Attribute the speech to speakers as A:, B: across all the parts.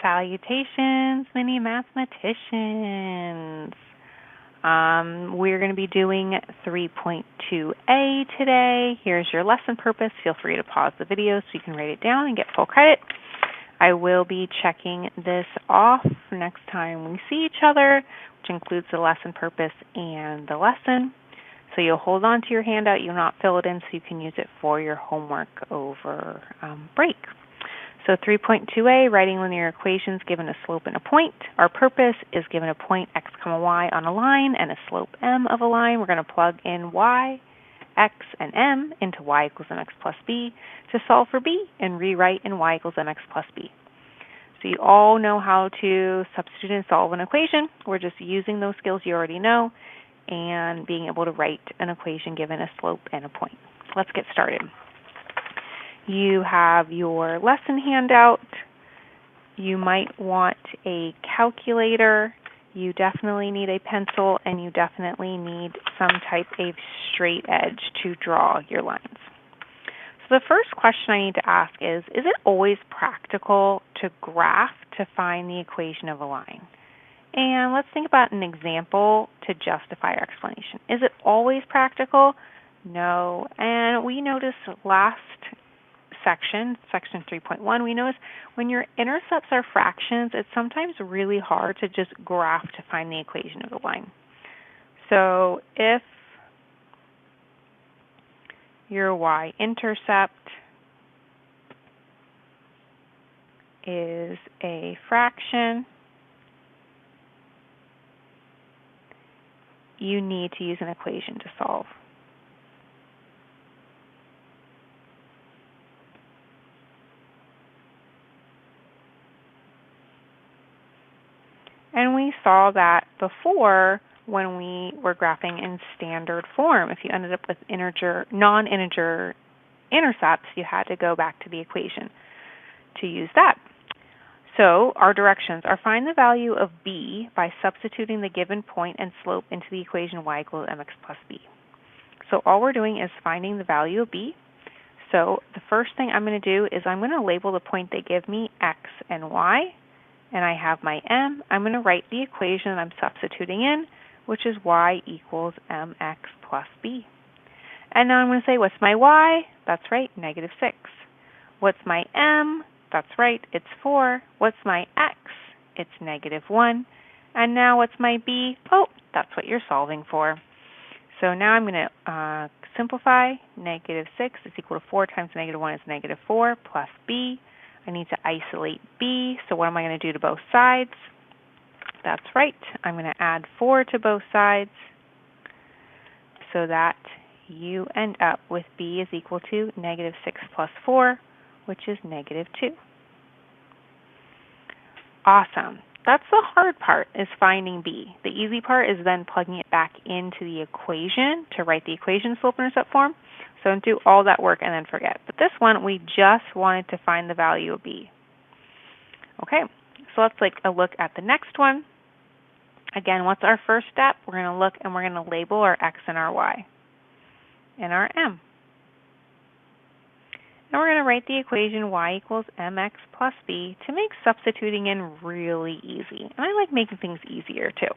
A: Salutations, mini mathematicians. We're going to be doing 3.2a today. Here's your lesson purpose. Feel free to pause the video so you can write it down and get full credit. I will be checking this off next time we see each other, which includes the lesson purpose and the lesson. So you'll hold on to your handout. You'll not fill it in so you can use it for your homework over break. So 3.2a, writing linear equations given a slope and a point. Our purpose is given a point x, y on a line and a slope m of a line. We're going to plug in y, x, and m into y equals mx plus b to solve for b and rewrite in y equals mx plus b. So you all know how to substitute and solve an equation. We're just using those skills you already know and being able to write an equation given a slope and a point. Let's get started. You have your lesson handout. You might want a calculator. You definitely need a pencil, and you definitely need some type of straight edge to draw your lines. So the first question I need to ask is it always practical to graph to find the equation of a line? And let's think about an example to justify our explanation. Is it always practical? No. And we noticed last section 3.1, we notice when your intercepts are fractions, it's sometimes really hard to just graph to find the equation of the line. So if your y-intercept is a fraction, you need to use an equation to solve. And we saw that before when we were graphing in standard form. If you ended up with non-integer intercepts, you had to go back to the equation to use that. So our directions are find the value of b by substituting the given point and slope into the equation y equals mx plus b. So all we're doing is finding the value of b. So the first thing I'm going to do is I'm going to label the point they give me x and y. And I have my m. I'm going to write the equation that I'm substituting in, which is y equals mx plus b. And now I'm going to say, what's my y? That's right, negative 6. What's my m? That's right, it's 4. What's my x? It's negative 1. And now what's my b? Oh, that's what you're solving for. So now I'm going to simplify. Negative 6 is equal to 4 times negative 1 is negative 4 plus b. I need to isolate b, so what am I going to do to both sides? That's right, I'm going to add 4 to both sides so that you end up with b is equal to negative 6 plus 4, which is negative 2. Awesome. That's the hard part, is finding b. The easy part is then plugging it back into the equation to write the equation slope-intercept form. So don't do all that work and then forget. But this one, we just wanted to find the value of b. Okay, so let's take a look at the next one. Again, what's our first step? We're going to look and we're going to label our x and our y and our m. And we're going to write the equation y equals mx plus b to make substituting in really easy. And I like making things easier too.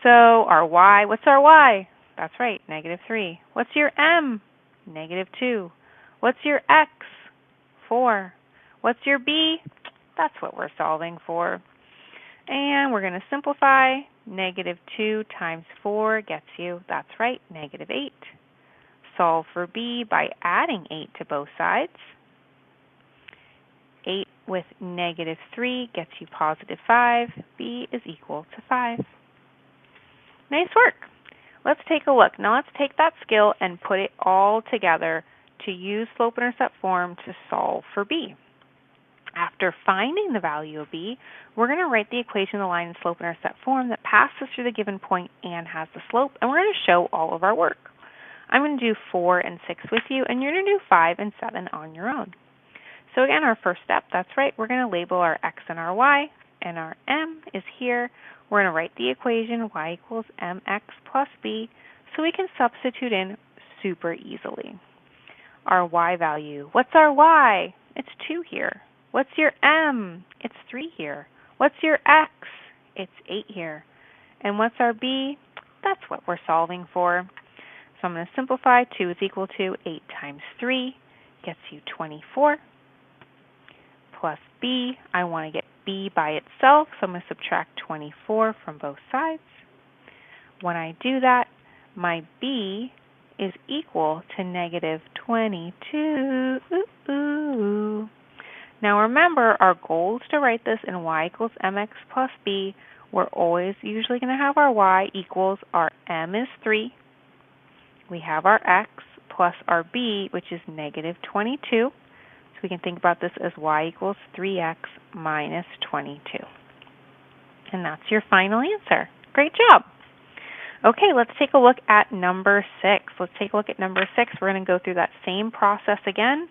A: So our y, what's our y? That's right, negative 3. What's your m? Negative 2. What's your x? 4. What's your b? That's what we're solving for. And we're going to simplify. Negative 2 times 4 gets you, that's right, negative 8. Solve for b by adding 8 to both sides. 8 with negative 3 gets you positive 5. b is equal to 5. Nice work. Let's take a look. Now let's take that skill and put it all together to use slope-intercept form to solve for b. After finding the value of b, we're going to write the equation of the line in slope-intercept form that passes through the given point and has the slope, and we're going to show all of our work. I'm going to do 4 and 6 with you, and you're going to do 5 and 7 on your own. So again, our first step, that's right, we're going to label our x and our y, and our m is here. We're going to write the equation y equals mx plus b so we can substitute in super easily. Our y value, what's our y? It's 2 here. What's your m? It's 3 here. What's your x? It's 8 here. And what's our b? That's what we're solving for. So I'm going to simplify. 2 is equal to 8 times 3 gets you 24 plus b. I want to get b by itself, so I'm going to subtract 24 from both sides. When I do that, my b is equal to negative 22. Now remember, our goal is to write this in y equals mx plus b. We're always usually going to have our y equals our m is 3. We have our x plus our b, which is negative 22. So we can think about this as y equals 3x minus 22. And that's your final answer. Great job. Okay, let's take a look at number 6. Let's take a look at number 6. We're going to go through that same process again.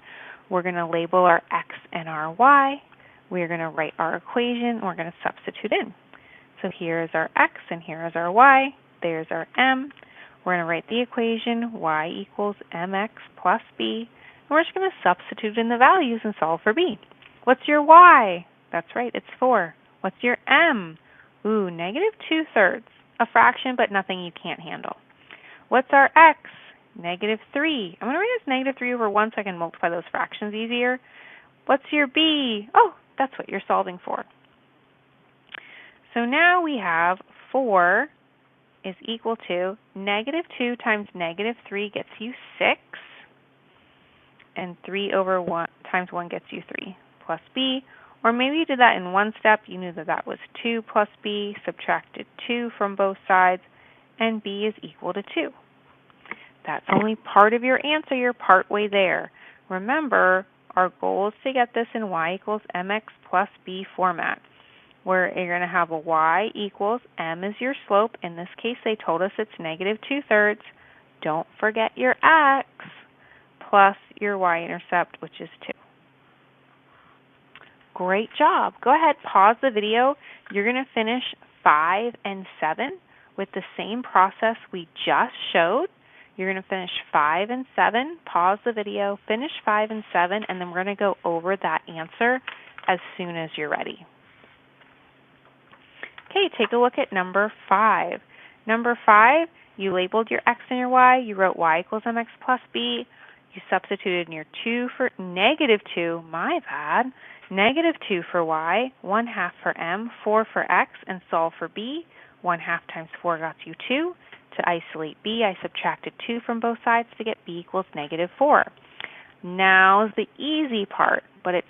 A: We're going to label our x and our y. We're going to write our equation. We're going to substitute in. So here is our x and here is our y. There's our m. We're going to write the equation y equals mx plus b. And we're just going to substitute in the values and solve for b. What's your y? That's right, it's 4. What's your m? Ooh, negative 2/3. A fraction, but nothing you can't handle. What's our x? Negative 3. I'm going to write it as negative 3 over 1 so I can multiply those fractions easier. What's your b? Oh, that's what you're solving for. So now we have 4 is equal to negative 2 times negative 3 gets you 6. And 3 over 1 times 1 gets you 3 plus b. Or maybe you did that in one step. You knew that that was 2 plus b, subtracted 2 from both sides, and b is equal to 2. That's only part of your answer. You're partway there. Remember, our goal is to get this in y equals mx plus b format, where you're going to have a y equals m is your slope. In this case, they told us it's negative 2/3. Don't forget your x plus your y-intercept, which is 2. Great job. Go ahead, pause the video. You're going to finish 5 and 7 with the same process we just showed. You're going to finish 5 and 7, pause the video, finish 5 and 7, and then we're going to go over that answer as soon as you're ready. Okay, take a look at number 5. Number 5, you labeled your x and your y. You wrote y equals mx plus b. You substituted in your 2 for negative 2, my bad, negative 2 for y, 1/2 for m, 4 for x, and solve for b. 1/2 times 4 got you 2. To isolate b, I subtracted 2 from both sides to get b equals negative 4. Now's the easy part, but it's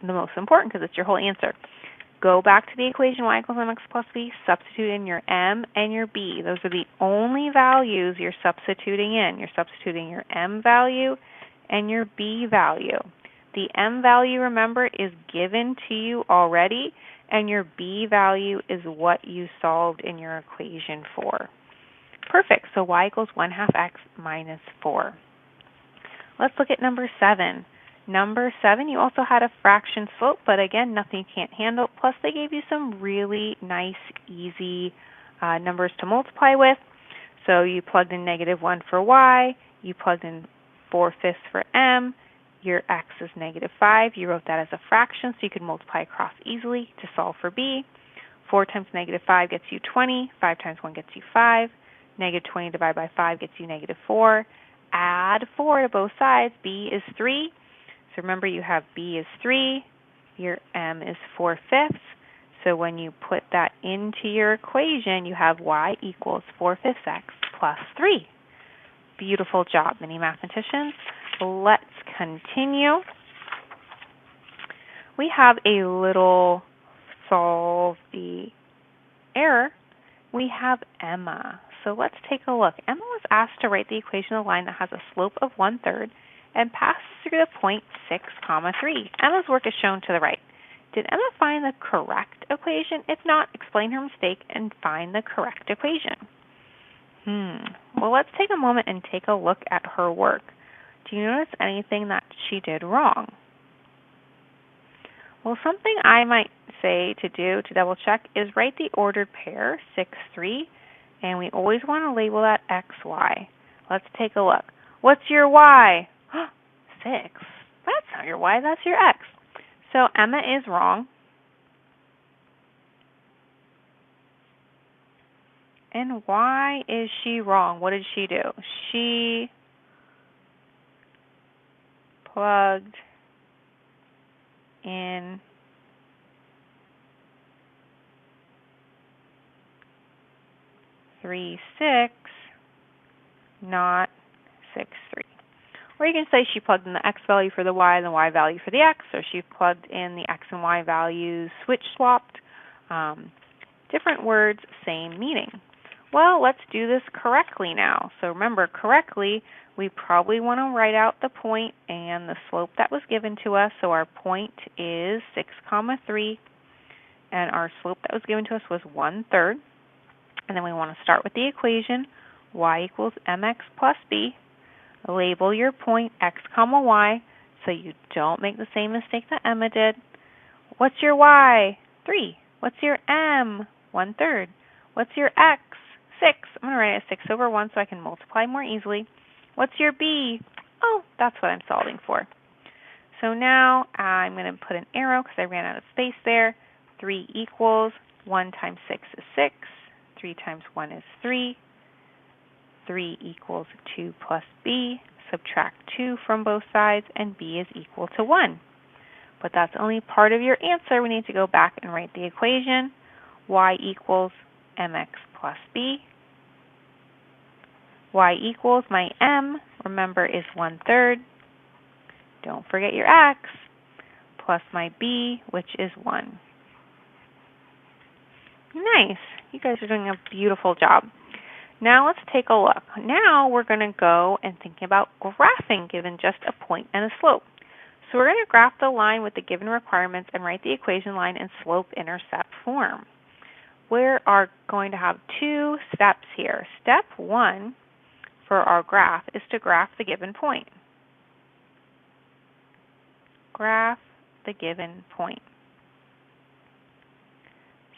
A: the most important because it's your whole answer. Go back to the equation y equals mx plus b, substitute in your m and your b. Those are the only values you're substituting in. You're substituting your m value and your b value. The m value, remember, is given to you already, and your b value is what you solved in your equation for. Perfect. So y equals 1/2 x minus 4. Let's look at number 7. Number 7, you also had a fraction slope, but again, nothing you can't handle. Plus, they gave you some really nice, easy numbers to multiply with. So you plugged in negative 1 for y. You plugged in 4/5 for m. Your x is negative 5. You wrote that as a fraction, so you could multiply across easily to solve for b. 4 times negative 5 gets you 20. 5 times 1 gets you 5. Negative 20 divided by 5 gets you negative 4. Add 4 to both sides. b is 3. So remember, you have b is 3. Your m is 4/5. So when you put that into your equation, you have y equals 4/5 x plus 3. Beautiful job, mini mathematicians. Let's continue. We have a little solve the error. We have Emma. So let's take a look. Emma was asked to write the equation of a line that has a slope of 1/3 and passes through the point 6, 3. Emma's work is shown to the right. Did Emma find the correct equation? If not, explain her mistake and find the correct equation. Well, let's take a moment and take a look at her work. Do you notice anything that she did wrong? Well, something I might say to do to double check is write the ordered pair, 6, 3, and we always want to label that x, y. Let's take a look. What's your y? 6. That's not your y, that's your x. So Emma is wrong. And why is she wrong? What did she do? She plugged in three, 6, not 6, 3. Or you can say she plugged in the x value for the y and the y value for the x, or she plugged in the x and y values switch swapped. Different words, same meaning. Well, let's do this correctly now. So remember, correctly, we probably want to write out the point and the slope that was given to us. So our point is 6, 3, and our slope that was given to us was 1/3. And then we want to start with the equation, y equals mx plus b. Label your point x, y, so you don't make the same mistake that Emma did. What's your y? 3. What's your m? 1/3. What's your x? 6. I'm going to write it as 6/1 so I can multiply more easily. What's your b? Oh, that's what I'm solving for. So now I'm going to put an arrow because I ran out of space there. 3 equals 1 times 6 is 6. 3 times 1 is 3. 3 equals 2 plus b. Subtract 2 from both sides, and b is equal to 1. But that's only part of your answer. We need to go back and write the equation. Y equals mx plus b. Y equals my m, remember, is 1/3. Don't forget your x, plus my b, which is 1. Nice. You guys are doing a beautiful job. Now let's take a look. Now we're going to go and think about graphing given just a point and a slope. So we're going to graph the line with the given requirements and write the equation line in slope-intercept form. We are going to have 2 steps here. Step 1 for our graph is to graph the given point. Graph the given point.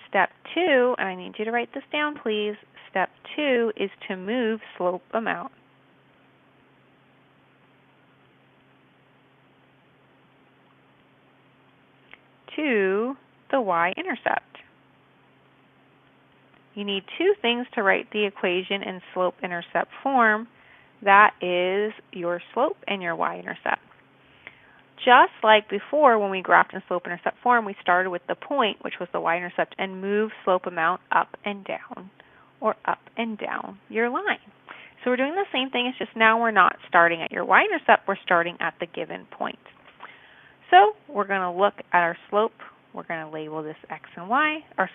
A: Step 2, and I need you to write this down, please. Step 2 is to move slope amount. To the y-intercept. You need 2 things to write the equation in slope-intercept form. That is your slope and your y-intercept. Just like before when we graphed in slope-intercept form, we started with the point, which was the y-intercept, and moved slope amount up and down, or up and down your line. So we're doing the same thing, it's just now we're not starting at your y-intercept, we're starting at the given point. So we're going to look at our slope. We're going to label this x and y. Our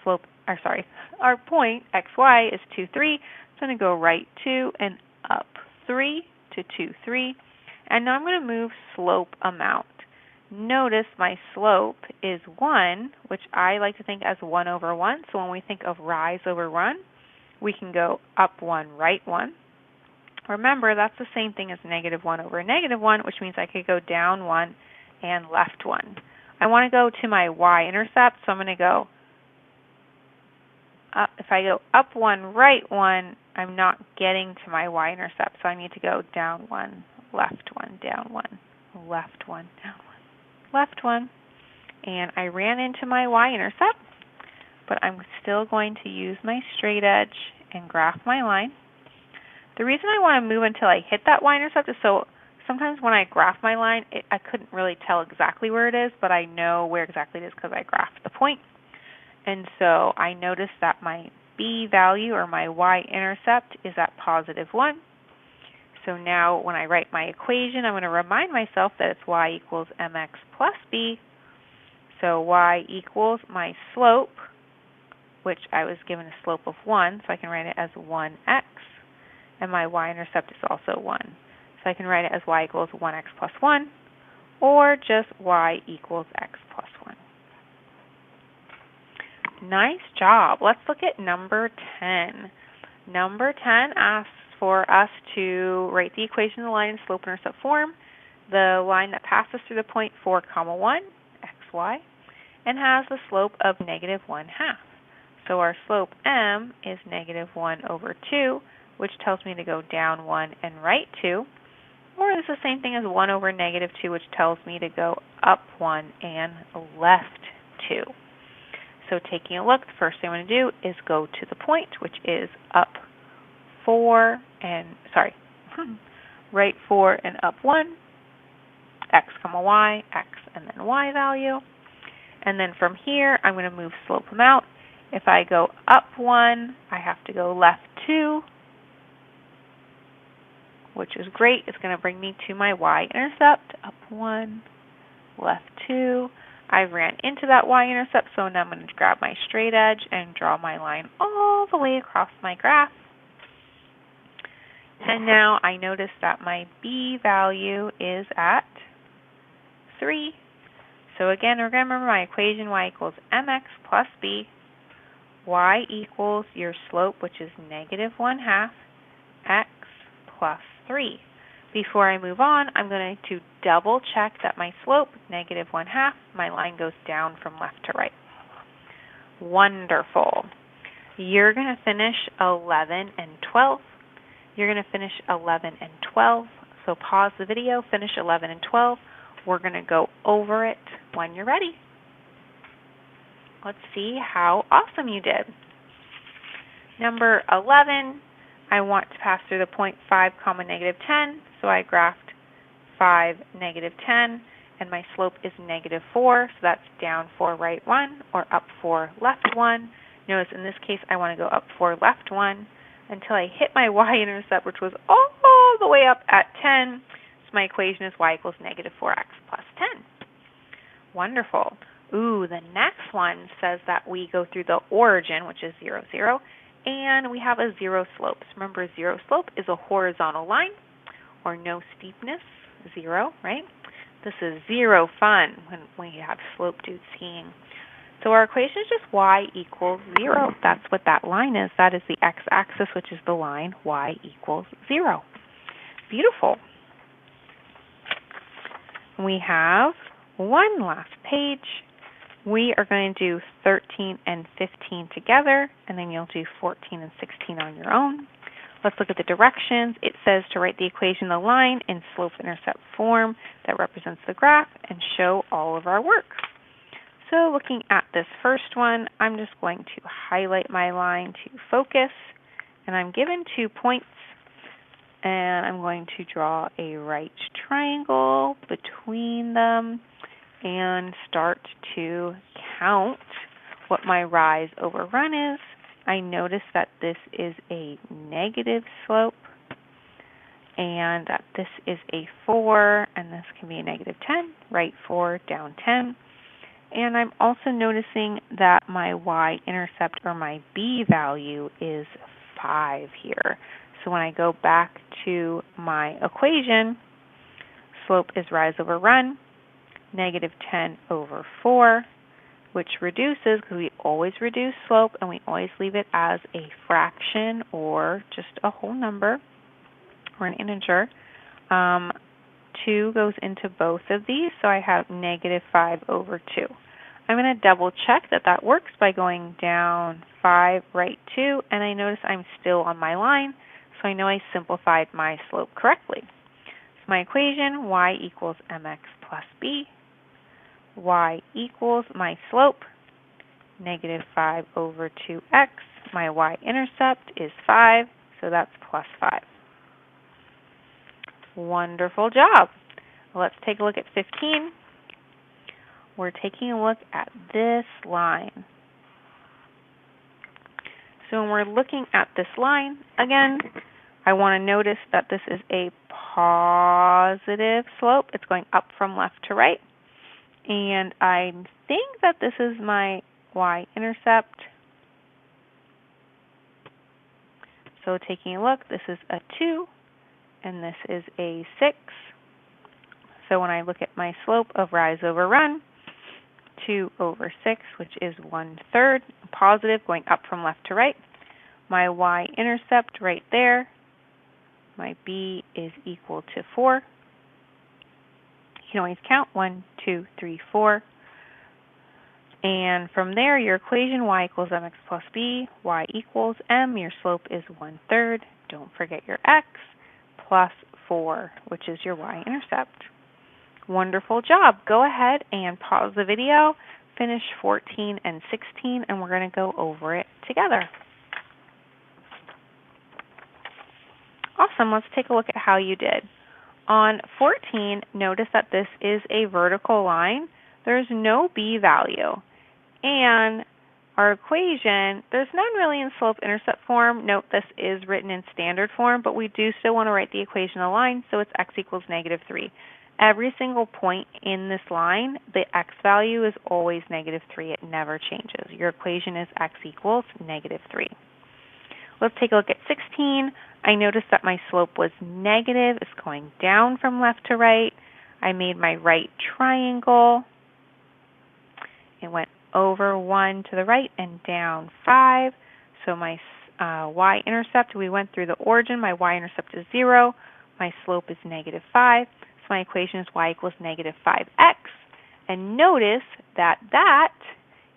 A: point, xy, is 2, 3. So I'm going to go right 2 and up 3 to 2, 3. And now I'm going to move slope amount. Notice my slope is 1, which I like to think as 1/1. So when we think of rise over run, we can go up 1, right 1. Remember, that's the same thing as -1/-1, which means I could go down 1 and left 1. I want to go to my y-intercept, so I'm going to go up. If I go up 1, right 1, I'm not getting to my y-intercept, so I need to go down 1, left 1, down 1, left 1, down 1, left 1. And I ran into my y-intercept, but I'm still going to use my straight edge and graph my line. The reason I want to move until I hit that y-intercept is so sometimes when I graph my line, I couldn't really tell exactly where it is, but I know where exactly it is because I graphed the point. And so I noticed that my b value, or my y-intercept, is at +1. So now when I write my equation, I'm going to remind myself that it's y equals mx plus b. So y equals my slope, which I was given a slope of 1, so I can write it as 1x. And my y-intercept is also 1. So I can write it as y equals 1x plus 1, or just y equals x plus 1. Nice job. Let's look at number 10. Number 10 asks for us to write the equation of the line in slope-intercept form, the line that passes through the point 4, 1, xy, and has the slope of -1/2. So our slope m is -1/2, which tells me to go down 1 and right 2. Or remember this is the same thing as 1 over negative 2, which tells me to go up 1 and left 2. So taking a look, the first thing I'm going to do is go to the point, which is up 4 and, right 4 and up 1, x comma y, x and then y value. And then from here, I'm going to move slope amount. If I go up 1, I have to go left 2, which is great. It's going to bring me to my y-intercept, up 1, left 2. I ran into that y-intercept, so now I'm going to grab my straight edge and draw my line all the way across my graph. And now I notice that my b value is at 3. So again, we're going to remember my equation, y equals mx plus b. Y equals your slope, which is negative 1/2 x plus 3. Before I move on, I'm going to double check that my slope, negative 1/2, my line goes down from left to right. Wonderful. You're going to finish 11 and 12. You're going to finish 11 and 12. So pause the video, finish 11 and 12. We're going to go over it when you're ready. Let's see how awesome you did. Number 11, I want to pass through the point 5, negative 10. So I graphed 5, negative 10, and my slope is negative 4. So that's down 4, right 1, or up 4, left 1. Notice in this case, I want to go up 4, left 1, until I hit my y-intercept, which was all the way up at 10. So my equation is y equals negative 4x plus 10. Wonderful. Ooh, the next one says that we go through the origin, which is 0, 0, and we have a 0 slope. So remember, 0 slope is a horizontal line, or no steepness, 0, right? This is 0 fun when we have slope dude skiing. So our equation is just y equals 0. That's what that line is. That is the x-axis, which is the line y equals 0. Beautiful. We have one last page. We are going to do 13 and 15 together, and then you'll do 14 and 16 on your own. Let's look at the directions. It says to write the equation of the line in slope-intercept form that represents the graph and show all of our work. So looking at this first one, I'm just going to highlight my line to focus, and I'm given 2 points, and I'm going to draw a right triangle between them and start to count what my rise over run is. I notice that this is a negative slope and that this is a 4, and this can be a negative 10, right 4, down 10. And I'm also noticing that my y-intercept, or my b value, is 5 here. So when I go back to my equation, slope is rise over run, negative 10 over 4, which reduces, because we always reduce slope and we always leave it as a fraction or just a whole number or an integer. 2 goes into both of these, so I have negative 5 over 2. I'm going to double check that that works by going down 5, right 2, and I notice I'm still on my line, so I know I simplified my slope correctly. So my equation, y equals mx plus b. Y equals my slope, negative 5 over 2x. My y-intercept is 5, so that's plus 5. Wonderful job. Let's take a look at 15. We're taking a look at this line. So when we're looking at this line, again, I want to notice that this is a positive slope. It's going up from left to right. And I think that this is my y-intercept. So taking a look, this is a 2, and this is a 6. So when I look at my slope of rise over run, 2 over 6, which is 1/3, positive, going up from left to right. My y-intercept right there, my b is equal to 4. You can always count 1, 2, 3, 4. And from there, your equation, y equals mx plus b, y equals m, your slope is 1/3. Don't forget your x, plus 4, which is your y-intercept. Wonderful job. Go ahead and pause the video, finish 14 and 16, and we're going to go over it together. Awesome. Let's take a look at how you did. On 14, notice that this is a vertical line. There's no b value. And our equation, there's none really in slope-intercept form. Note this is written in standard form, but we do still want to write the equation in a line, so it's x equals -3. Every single point in this line, the x value is always -3. It never changes. Your equation is x equals -3. Let's take a look at 16. I noticed that my slope was negative. It's going down from left to right. I made my right triangle. It went over 1 to the right and down 5. So my y-intercept, we went through the origin. My y-intercept is 0. My slope is -5. So my equation is y equals -5x. And notice that that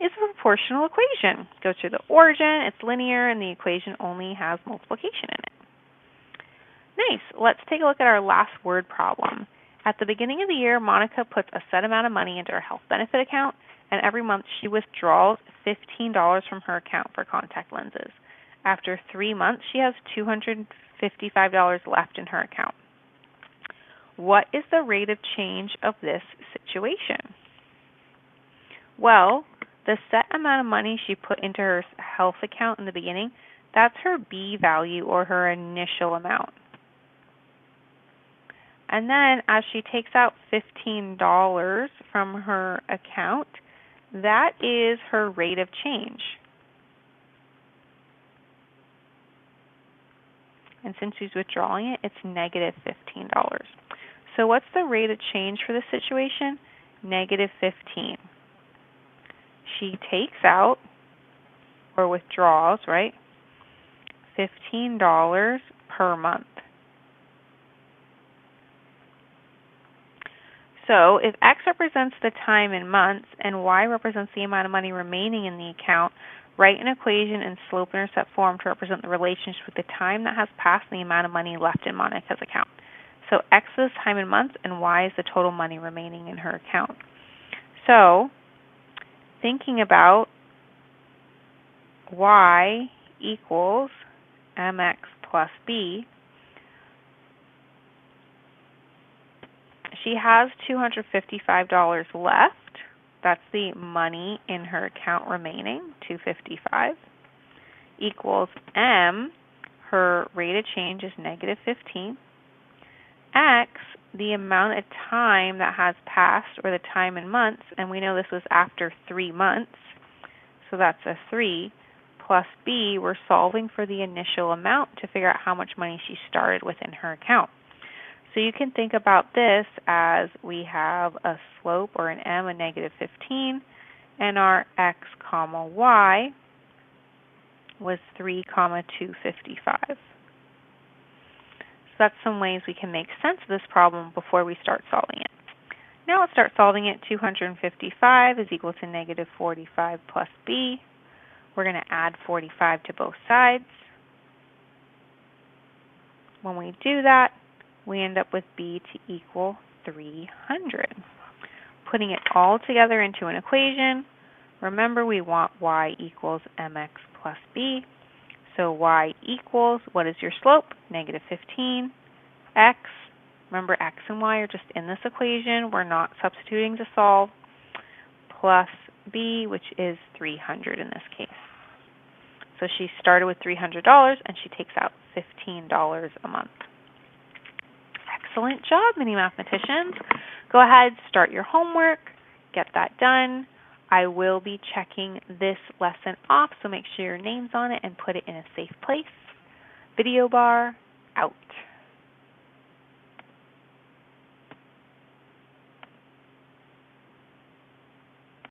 A: is a proportional equation. It goes through the origin, it's linear, and the equation only has multiplication in it. Nice. Let's take a look at our last word problem. At the beginning of the year, Monica puts a set amount of money into her health benefit account, and every month she withdraws $15 from her account for contact lenses. After 3 months, she has $255 left in her account. What is the rate of change of this situation? Well, the set amount of money she put into her health account in the beginning, that's her B value, or her initial amount. And then as she takes out $15 from her account, that is her rate of change. And since she's withdrawing it, it's -$15. So what's the rate of change for this situation? -15. She takes out, or withdraws, right, $15 per month. So if x represents the time in months and y represents the amount of money remaining in the account, write an equation in slope-intercept form to represent the relationship with the time that has passed and the amount of money left in Monica's account. So x is time in months and y is the total money remaining in her account. So thinking about y equals mx plus b, she has $255 left. That's the money in her account remaining, $255, equals m, her rate of change is -15, x, the amount of time that has passed, or the time in months, and we know this was after 3 months, so that's a 3, plus b, we're solving for the initial amount to figure out how much money she started with in her account. So you can think about this as we have a slope, or an m, of -15, and our x, y was 3, 255. So that's some ways we can make sense of this problem before we start solving it. Now let's start solving it. 255 is equal to -45 plus b. We're going to add 45 to both sides. When we do that, we end up with b to equal 300. Putting it all together into an equation, remember we want y equals mx plus b. So y equals, what is your slope? -15. X, remember x and y are just in this equation. We're not substituting to solve. Plus b, which is 300 in this case. So she started with $300 and she takes out $15 a month. Excellent job, mini mathematicians. Go ahead, start your homework, get that done. I will be checking this lesson off, so make sure your name's on it and put it in a safe place. Video bar out.